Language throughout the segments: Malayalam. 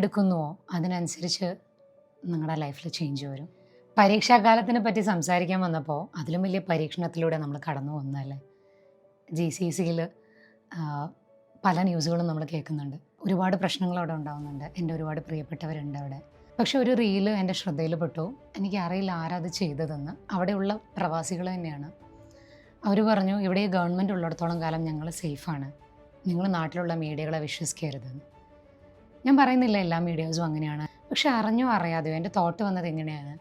എടുക്കുന്നുവോ അതിനനുസരിച്ച് നിങ്ങളുടെ ലൈഫിൽ ചേഞ്ച് വരും. പരീക്ഷാകാലത്തിനെ പറ്റി സംസാരിക്കാൻ വന്നപ്പോൾ അതിലും വലിയ പരീക്ഷണത്തിലൂടെ നമ്മൾ കടന്നു വന്നതല്ലേ. GCSEയിൽ പല ന്യൂസുകളും നമ്മൾ കേൾക്കുന്നുണ്ട്. ഒരുപാട് പ്രശ്നങ്ങൾ അവിടെ ഉണ്ടാകുന്നുണ്ട്. എൻ്റെ ഒരുപാട് പ്രിയപ്പെട്ടവരുണ്ട് അവിടെ. പക്ഷെ ഒരു റീല് എൻ്റെ ശ്രദ്ധയിൽപ്പെട്ടു. എനിക്കറിയില്ല ആരാ അത് ചെയ്തതെന്ന്. അവിടെയുള്ള പ്രവാസികൾ തന്നെയാണ്. അവർ പറഞ്ഞു, ഇവിടെ ഗവൺമെൻറ് ഉള്ളിടത്തോളം കാലം ഞങ്ങൾ സേഫാണ്, നിങ്ങൾ നാട്ടിലുള്ള മീഡിയകളെ വിശ്വസിക്കരുതെന്ന്. ഞാൻ പറയുന്നില്ല എല്ലാ മീഡിയാസും അങ്ങനെയാണ്, പക്ഷെ അറിഞ്ഞോ അറിയാതെയോ എൻ്റെ തോട്ട് വന്നത് എങ്ങനെയാണ്,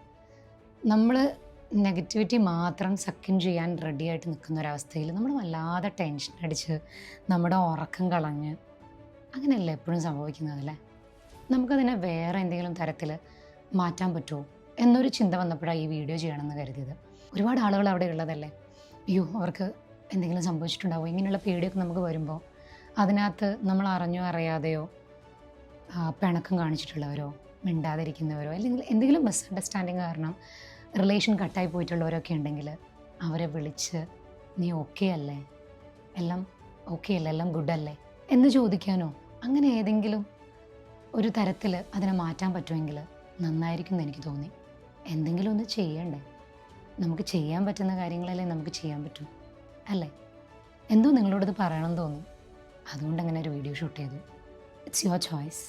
നമ്മൾ നെഗറ്റിവിറ്റി മാത്രം സക്കിൻ ചെയ്യാൻ റെഡിയായിട്ട് നിൽക്കുന്ന ഒരവസ്ഥയിൽ നമ്മൾ വല്ലാതെ ടെൻഷൻ അടിച്ച് നമ്മുടെ ഉറക്കം കളഞ്ഞ് അങ്ങനെയല്ല എപ്പോഴും സംഭവിക്കുന്നതല്ലേ. നമുക്കതിനെ വേറെ എന്തെങ്കിലും തരത്തിൽ മാറ്റാൻ പറ്റുമോ എന്നൊരു ചിന്ത വന്നപ്പോഴാണ് ഈ വീഡിയോ ചെയ്യണമെന്ന് കരുതിയത്. ഒരുപാട് ആളുകൾ അവിടെ ഉള്ളതല്ലേ, അയ്യോ അവർക്ക് എന്തെങ്കിലും സംഭവിച്ചിട്ടുണ്ടാവും, ഇങ്ങനെയുള്ള പേടിയൊക്കെ നമുക്ക് വരുമ്പോൾ അതിനകത്ത് നമ്മൾ അറിഞ്ഞോ അറിയാതെയോ പിണക്കം കാണിച്ചിട്ടുള്ളവരോ മിണ്ടാതിരിക്കുന്നവരോ അല്ലെങ്കിൽ എന്തെങ്കിലും മിസ്അണ്ടർസ്റ്റാൻഡിങ് കാരണം റിലേഷൻ കട്ടായി പോയിട്ടുള്ളവരൊക്കെ ഉണ്ടെങ്കിൽ അവരെ വിളിച്ച് നീ ഓക്കെ അല്ലേ, എല്ലാം ഓക്കെ അല്ലേ, എല്ലാം ഗുഡല്ലേ എന്ന് ചോദിക്കാനോ അങ്ങനെ ഏതെങ്കിലും ഒരു തരത്തിൽ അതിനെ മാറ്റാൻ പറ്റുമെങ്കിൽ നന്നായിരിക്കും എന്ന് എനിക്ക് തോന്നി. എന്തെങ്കിലും ഒന്ന് ചെയ്യണ്ടേ, നമുക്ക് ചെയ്യാൻ പറ്റുന്ന കാര്യങ്ങളല്ലേ നമുക്ക് ചെയ്യാൻ പറ്റും അല്ലേ. എന്തോ നിങ്ങളോടത് പറയണമെന്ന് തോന്നി, അതുകൊണ്ട് അങ്ങനെ ഒരു വീഡിയോ ഷൂട്ട് ചെയ്തു. It's your choice.